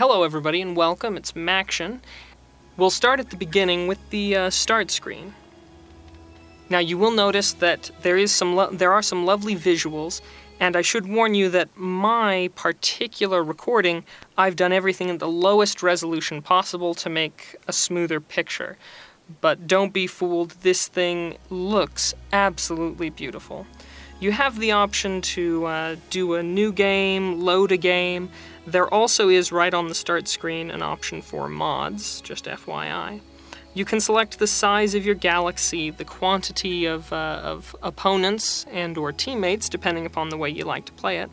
Hello everybody and welcome, it's Maction. We'll start at the beginning with the start screen. Now you will notice that there are some lovely visuals, and I should warn you that my particular recording, I've done everything at the lowest resolution possible to make a smoother picture. But don't be fooled, this thing looks absolutely beautiful. You have the option to do a new game, load a game. There also is, right on the start screen, an option for mods, just FYI. You can select the size of your galaxy, the quantity of opponents and or teammates, depending upon the way you like to play it,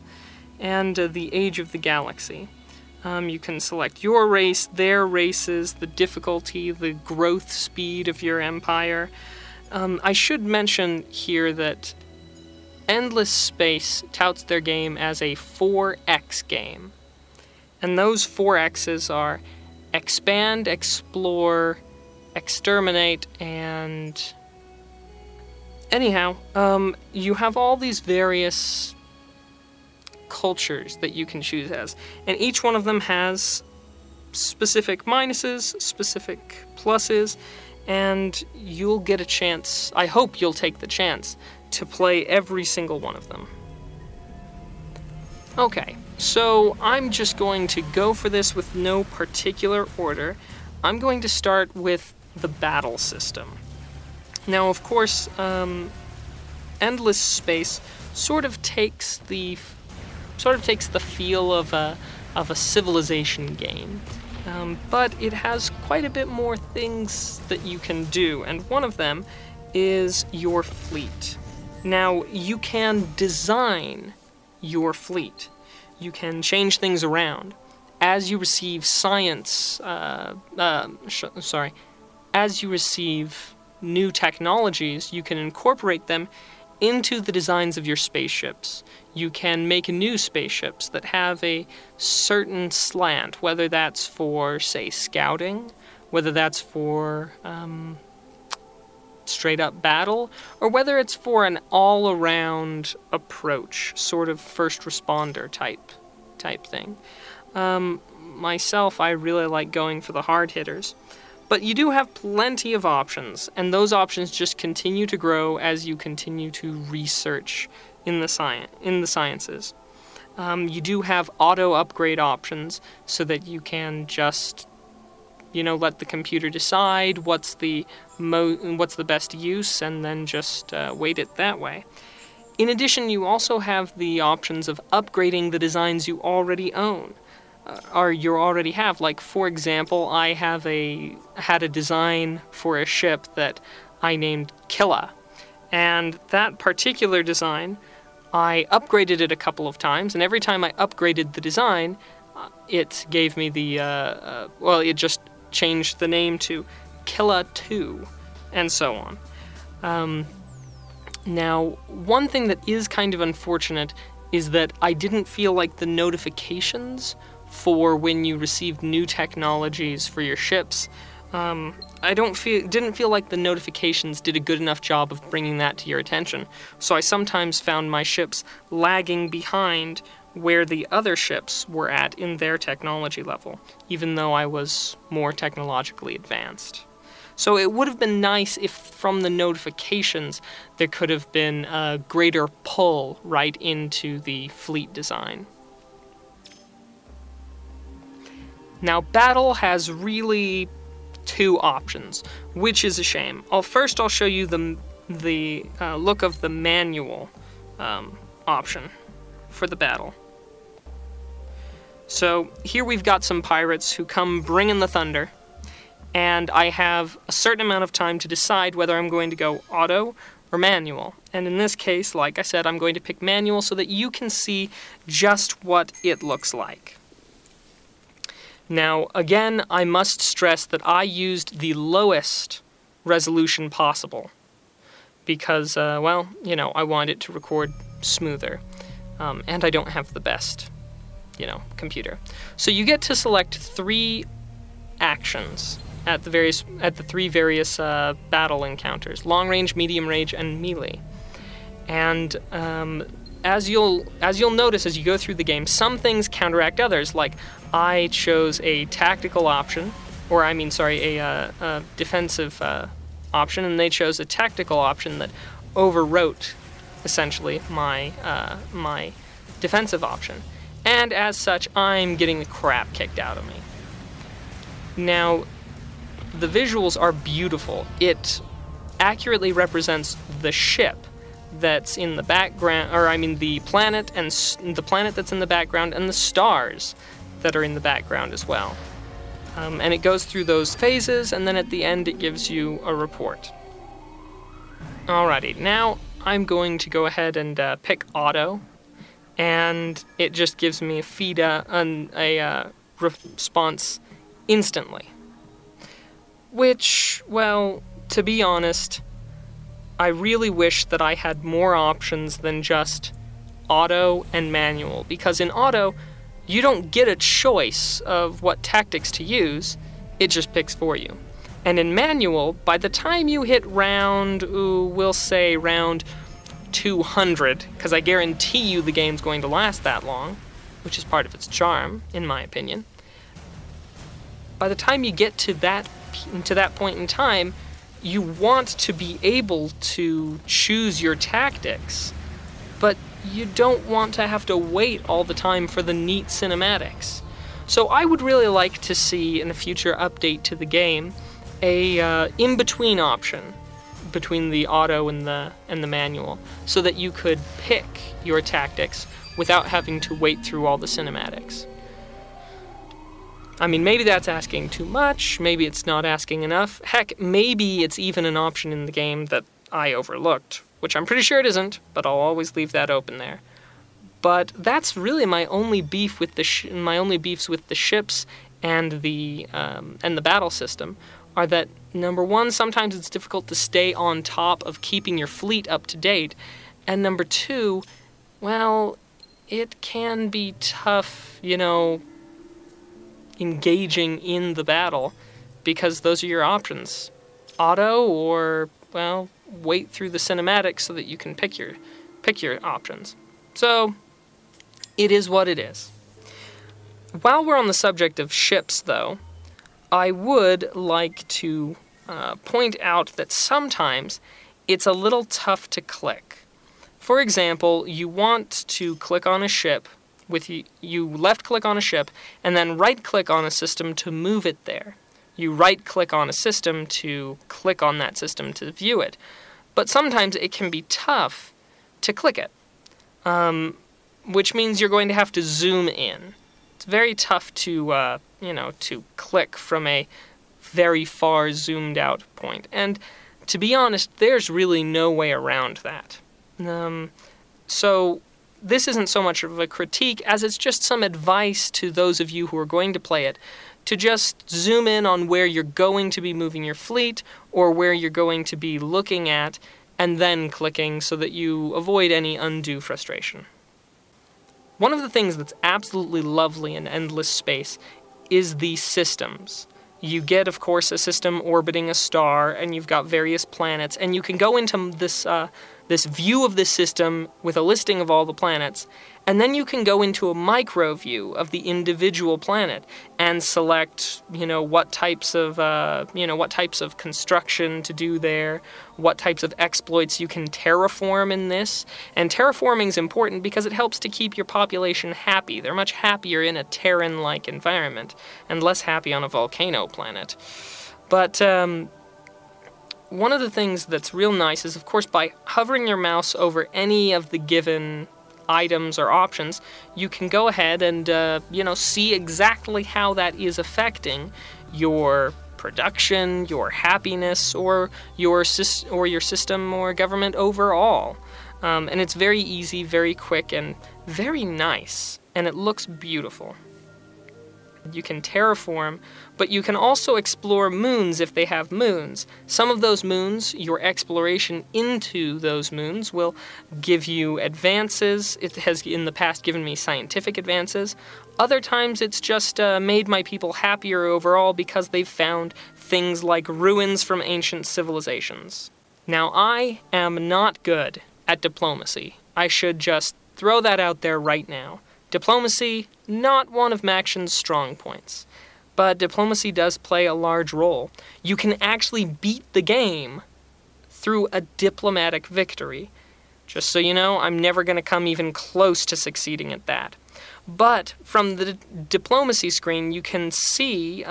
and the age of the galaxy. You can select your race, their races, the difficulty, the growth speed of your empire. I should mention here that Endless Space touts their game as a 4X game. And those 4X's are Expand, Explore, Exterminate, and... Anyhow, you have all these various cultures that you can choose as, and each one of them has specific minuses, specific pluses, and you'll get a chance, I hope you'll take the chance, to play every single one of them. Okay, so I'm just going to go for this with no particular order. I'm going to start with the battle system. Now, of course, Endless Space sort of takes the feel of a civilization game, but it has quite a bit more things that you can do, and one of them is your fleet. Now, you can design your fleet. You can change things around. As you receive as you receive new technologies, you can incorporate them into the designs of your spaceships. You can make new spaceships that have a certain slant, whether that's for, say, scouting, whether that's for straight-up battle, or whether it's for an all-around approach, sort of first responder type thing. Myself, I really like going for the hard hitters. But you do have plenty of options, and those options just continue to grow as you continue to research in the sciences. You do have auto-upgrade options so that you can just, let the computer decide what's the best use, and then just weight it that way. In addition, you also have the options of upgrading the designs you already own. Or you already have. Like, for example, I had a design for a ship that I named Killa, and that particular design, I upgraded it a couple of times, and every time I upgraded the design, it gave me the, it just changed the name to Killa 2, and so on. Now, one thing that is kind of unfortunate is that I didn't feel like the notifications for when you received new technologies for your ships, didn't feel like the notifications did a good enough job of bringing that to your attention. So I sometimes found my ships lagging behind where the other ships were at in their technology level, even though I was more technologically advanced. So it would have been nice if from the notifications there could have been a greater pull right into the fleet design. Now, battle has really two options, which is a shame. First, I'll show you the look of the manual option for the battle. So here we've got some pirates who come bringing the thunder, and I have a certain amount of time to decide whether I'm going to go auto or manual. And in this case, like I said, I'm going to pick manual so that you can see just what it looks like. Now, again, I must stress that I used the lowest resolution possible because, I want it to record smoother, and I don't have the best, computer. So you get to select 3 actions at the 3 various battle encounters: long range, medium range, and melee. And as you'll notice as you go through the game, some things counteract others, like I chose a tactical option, or I mean, sorry, a defensive option, and they chose a tactical option that overwrote, essentially, my defensive option. And as such, I'm getting the crap kicked out of me. Now, the visuals are beautiful. It accurately represents the ship that's in the background, or I mean the planet, and the planet that's in the background, and the stars that are in the background as well. And it goes through those phases, and then at the end it gives you a report. Alrighty, now I'm going to go ahead and pick auto, and it just gives me a response instantly. Which, well, to be honest, I really wish that I had more options than just auto and manual, because in auto, you don't get a choice of what tactics to use, it just picks for you. And in manual, by the time you hit round, we'll say round 200, because I guarantee you the game's going to last that long, which is part of its charm, in my opinion. By the time you get to that point in time, you want to be able to choose your tactics, but you don't want to have to wait all the time for the neat cinematics. So I would really like to see in a future update to the game a in-between option between the auto and the manual, so that you could pick your tactics without having to wait through all the cinematics. I mean, maybe that's asking too much, maybe it's not asking enough. Heck, maybe it's even an option in the game that I overlooked, which I'm pretty sure it isn't, but I'll always leave that open there. But that's really my only beef with my only beefs with the ships and the battle system are that, number one, sometimes it's difficult to stay on top of keeping your fleet up to date, and number two, well, it can be tough, you know, engaging in the battle, because those are your options. Auto or, well, wait through the cinematics so that you can pick your options. So, it is what it is. While we're on the subject of ships, though, I would like to point out that sometimes it's a little tough to click. For example, you want to click on a ship, you left-click on a ship, and then right-click on a system to move it there. You right-click on a system to click on that system to view it. But sometimes it can be tough to click it, which means you're going to have to zoom in. It's very tough to, to click from a very far zoomed-out point. And to be honest, there's really no way around that. So this isn't so much of a critique as it's just some advice to those of you who are going to play it, to just zoom in on where you're going to be moving your fleet or where you're going to be looking at, and then clicking so that you avoid any undue frustration. One of the things that's absolutely lovely in Endless Space is the systems. You get, of course, a system orbiting a star, and you've got various planets, and you can go into this view of this system with a listing of all the planets, and then you can go into a micro view of the individual planet and select, what types of construction to do there, what types of exploits you can terraform in this. And terraforming is important because it helps to keep your population happy. They're much happier in a Terran-like environment and less happy on a volcano planet. But one of the things that's real nice is, of course, by hovering your mouse over any of the given items or options, you can go ahead and, see exactly how that is affecting your production, your happiness, or your system or government overall. And it's very easy, very quick, and very nice, and it looks beautiful. You can terraform, but you can also explore moons if they have moons. Some of those moons, your exploration into those moons will give you advances. It has in the past given me scientific advances. Other times it's just made my people happier overall because they've found things like ruins from ancient civilizations. Now, I am not good at diplomacy. I should just throw that out there right now. Diplomacy, not one of Maction's strong points. But diplomacy does play a large role. You can actually beat the game through a diplomatic victory. Just so you know, I'm never going to come even close to succeeding at that. But from the diplomacy screen, you can see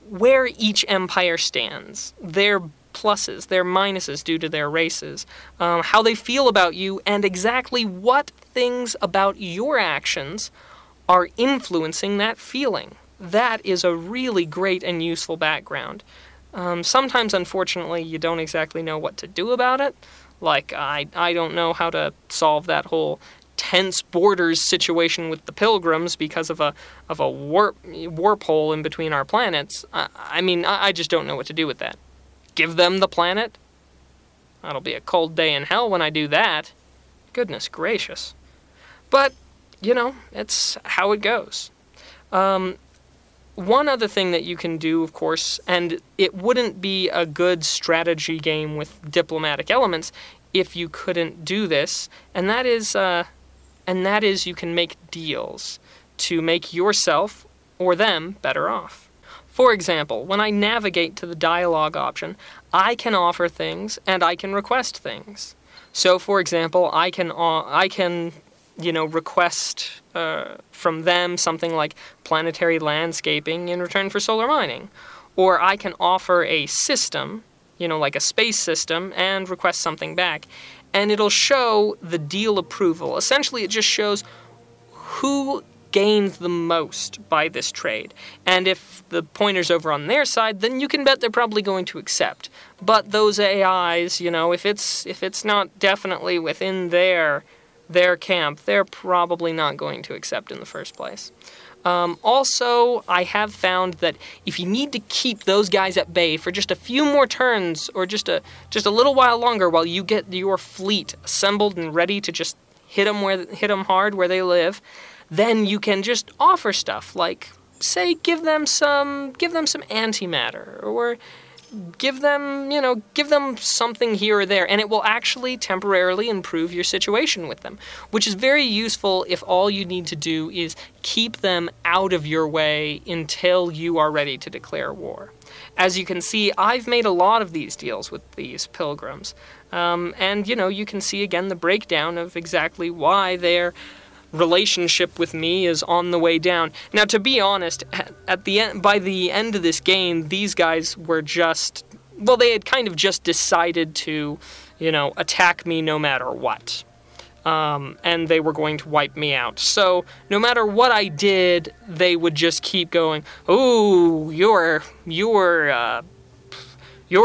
where each empire stands, their pluses, their minuses due to their races, how they feel about you, and exactly what things about your actions are influencing that feeling. That is a really great and useful background. Sometimes, unfortunately, you don't exactly know what to do about it. Like, I don't know how to solve that whole tense borders situation with the Pilgrims because of a warp hole in between our planets. I just don't know what to do with that. Give them the planet? That'll be a cold day in hell when I do that. Goodness gracious. But, you know, it's how it goes. One other thing that you can do, of course, and it wouldn't be a good strategy game with diplomatic elements if you couldn't do this, and that is you can make deals to make yourself or them better off. For example, when I navigate to the dialogue option, I can offer things and I can request things. So, for example, I can request from them something like planetary landscaping in return for solar mining. Or I can offer a system, like a space system, and request something back. And it'll show the deal approval. Essentially, it just shows who gains the most by this trade. And if the pointer's over on their side, then you can bet they're probably going to accept. But those AIs, if it's not definitely within their camp, they're probably not going to accept in the first place. Also, I have found that if you need to keep those guys at bay for just a few more turns, or just a little while longer while you get your fleet assembled and ready to just hit them hard where they live, then you can just offer stuff like, say, give them some antimatter, or give them something here or there, and it will actually temporarily improve your situation with them, which is very useful if all you need to do is keep them out of your way until you are ready to declare war. As you can see, I've made a lot of these deals with these pilgrims, and you can see again the breakdown of exactly why their relationship with me is on the way down. Now, to be honest, by the end of this game, these guys were they had kind of just decided to, attack me no matter what. And they were going to wipe me out. So, no matter what I did, they would just keep going, "Ooh, your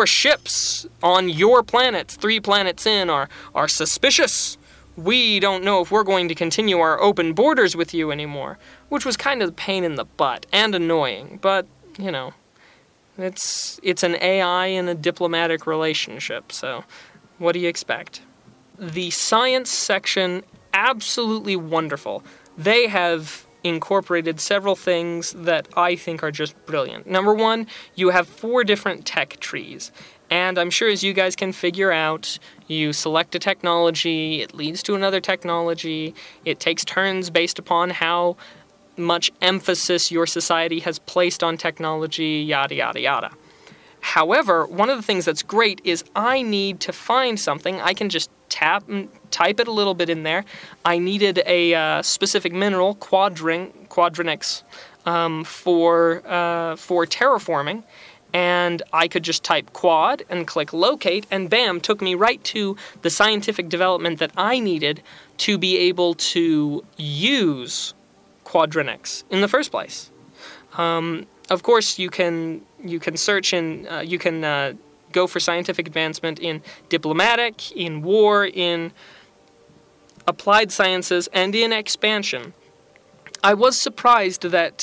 ships on your planets, 3 planets in, are suspicious. We don't know if we're going to continue our open borders with you anymore," which was kind of a pain in the butt and annoying, but, it's an AI in a diplomatic relationship, so what do you expect? The science section, absolutely wonderful. They have incorporated several things that I think are just brilliant. Number one, you have 4 different tech trees. And I'm sure, as you guys can figure out, you select a technology, it leads to another technology, it takes turns based upon how much emphasis your society has placed on technology, yada yada yada. However, one of the things that's great is I need to find something, I can just type it a little bit in there. I needed a specific mineral, quadrinics, for terraforming. And I could just type quad and click locate, and bam, took me right to the scientific development that I needed to be able to use quadrinics in the first place. Of course, you can search in, you can go for scientific advancement in diplomatic, in war, in applied sciences, and in expansion. I was surprised that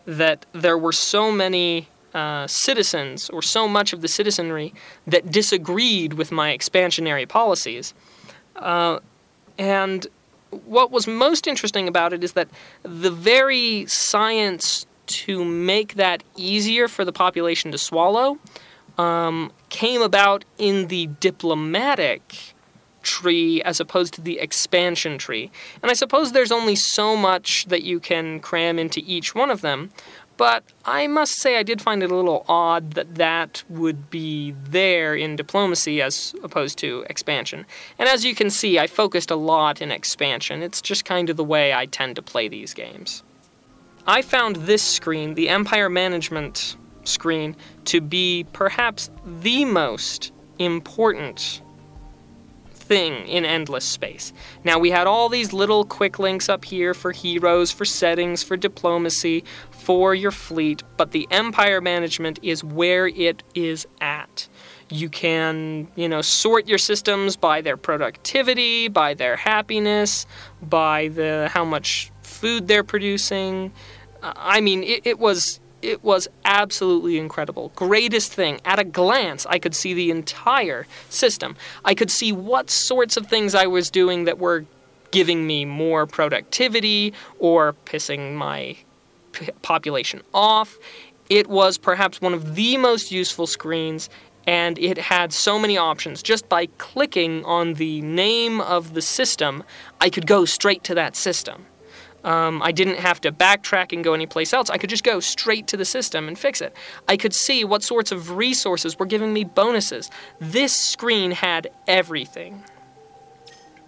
there were so many citizens, or so much of the citizenry, that disagreed with my expansionary policies. And what was most interesting about it is that the very science to make that easier for the population to swallow came about in the diplomatic tree as opposed to the expansion tree. And I suppose there's only so much that you can cram into each one of them, but I must say I did find it a little odd that that would be there in diplomacy as opposed to expansion. And as you can see, I focused a lot in expansion. It's just kind of the way I tend to play these games. I found this screen, the Empire Management screen, to be perhaps the most important thing in Endless Space. Now, we had all these little quick links up here for heroes, for settings, for diplomacy, for your fleet, but the Empire Management is where it is at. You can, sort your systems by their productivity, by their happiness, by how much food they're producing. It was absolutely incredible. Greatest thing. At a glance, I could see the entire system. I could see what sorts of things I was doing that were giving me more productivity or pissing my population off. It was perhaps one of the most useful screens, and it had so many options. Just by clicking on the name of the system, I could go straight to that system. I didn't have to backtrack and go anyplace else. I could just go straight to the system and fix it. I could see what sorts of resources were giving me bonuses. This screen had everything.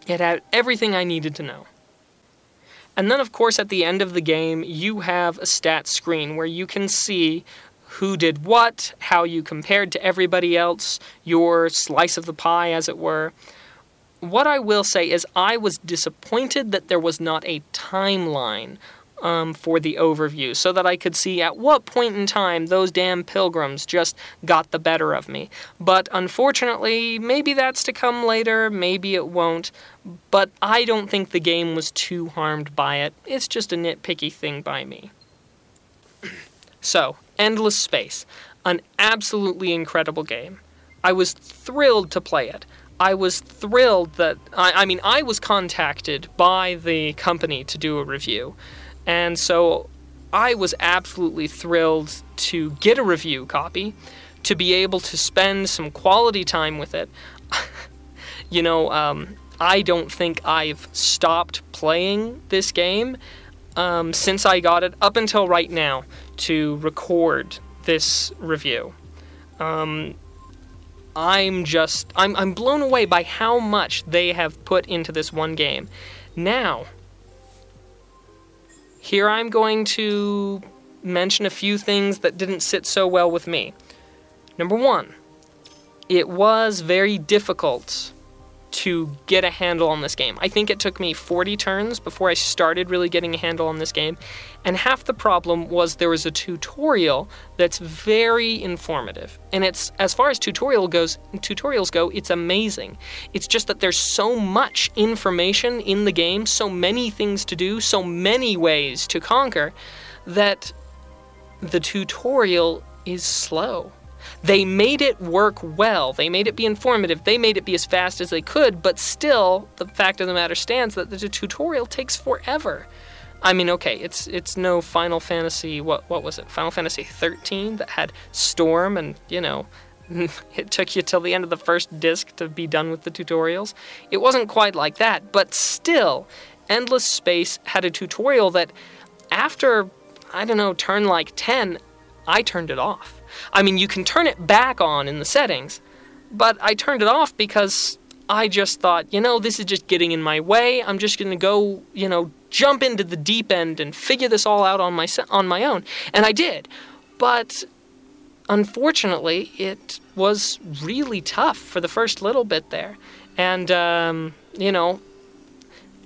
It had everything I needed to know. And then, of course, at the end of the game, you have a stats screen where you can see who did what, how you compared to everybody else, your slice of the pie, as it were. What I will say is I was disappointed that there was not a timeline for the overview, so that I could see at what point in time those damn pilgrims just got the better of me. But unfortunately, maybe that's to come later, maybe it won't, but I don't think the game was too harmed by it. It's just a nitpicky thing by me. So, Endless Space. An absolutely incredible game. I was thrilled to play it. I was thrilled that, I was contacted by the company to do a review, and so I was absolutely thrilled to get a review copy, to be able to spend some quality time with it. I don't think I've stopped playing this game since I got it up until right now to record this review. I'm blown away by how much they have put into this one game. Now, here I'm going to mention a few things that didn't sit so well with me. Number one, it was very difficult to get a handle on this game. I think it took me 40 turns before I started really getting a handle on this game, and half the problem was there was a tutorial that's very informative. And it's, as far as tutorials go, it's amazing. It's just that there's so much information in the game, so many things to do, so many ways to conquer, that the tutorial is slow. They made it work well, they made it be informative, they made it be as fast as they could, but still, the fact of the matter stands that the tutorial takes forever. Okay, it's no Final Fantasy, what was it, Final Fantasy 13 that had Storm and, it took you till the end of the first disc to be done with the tutorials. It wasn't quite like that, but still, Endless Space had a tutorial that after, turn like 10, I turned it off. You can turn it back on in the settings, but I turned it off because I just thought, this is just getting in my way. I'm just going to go, jump into the deep end and figure this all out on my own. And I did. But unfortunately, it was really tough for the first little bit there. And,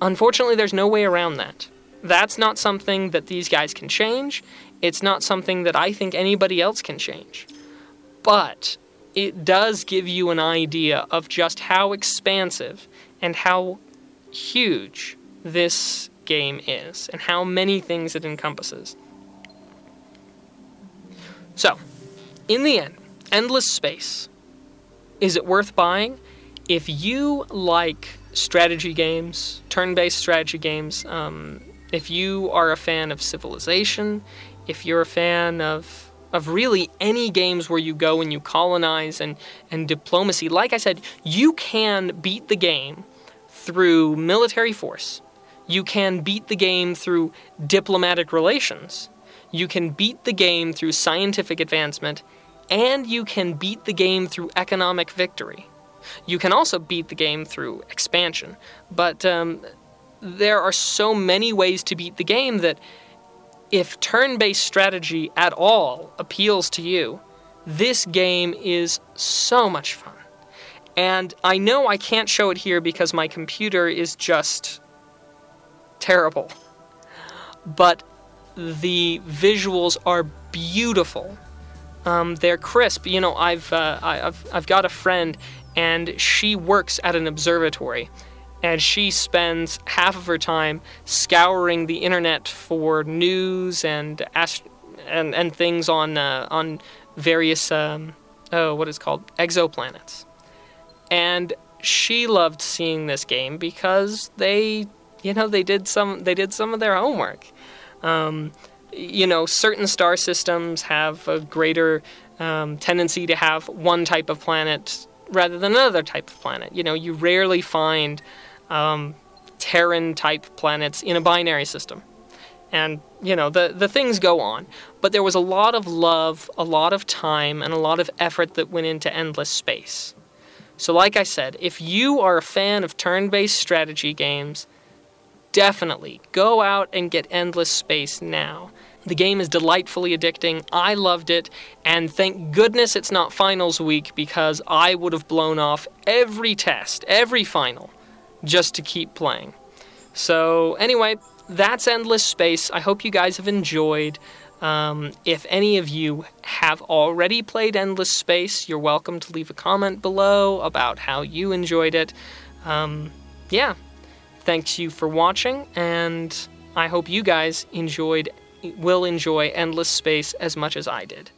unfortunately, there's no way around that. That's not something that these guys can change. It's not something that I think anybody else can change. But it does give you an idea of just how expansive and how huge this game is, and how many things it encompasses. So, in the end, Endless Space. Is it worth buying? If you like strategy games, turn-based strategy games, if you are a fan of Civilization, if you're a fan of of really any games where you go and you colonize and diplomacy. Like I said, you can beat the game through military force. You can beat the game through diplomatic relations. You can beat the game through scientific advancement, and you can beat the game through economic victory. You can also beat the game through expansion, but there are so many ways to beat the game that if turn-based strategy at all appeals to you, this game is so much fun. And I know I can't show it here because my computer is just terrible, but the visuals are beautiful. They're crisp. You know, I've got a friend, and she works at an observatory, and she spends half of her time scouring the internet for news and things on various what is called exoplanets. And she loved seeing this game because they did some of their homework. You know, certain star systems have a greater tendency to have one type of planet rather than another type of planet. You know, you rarely find Terran-type planets in a binary system. And, you know, the things go on. But there was a lot of love, a lot of time, and a lot of effort that went into Endless Space. So like I said, if you are a fan of turn-based strategy games, definitely go out and get Endless Space now. The game is delightfully addicting. I loved it, and thank goodness it's not finals week, because I would have blown off every test, every final, just to keep playing. So anyway, that's Endless Space. I hope you guys have enjoyed. If any of you have already played Endless Space, you're welcome to leave a comment below about how you enjoyed it. Yeah, thanks you for watching, and I hope you guys will enjoy Endless Space as much as I did.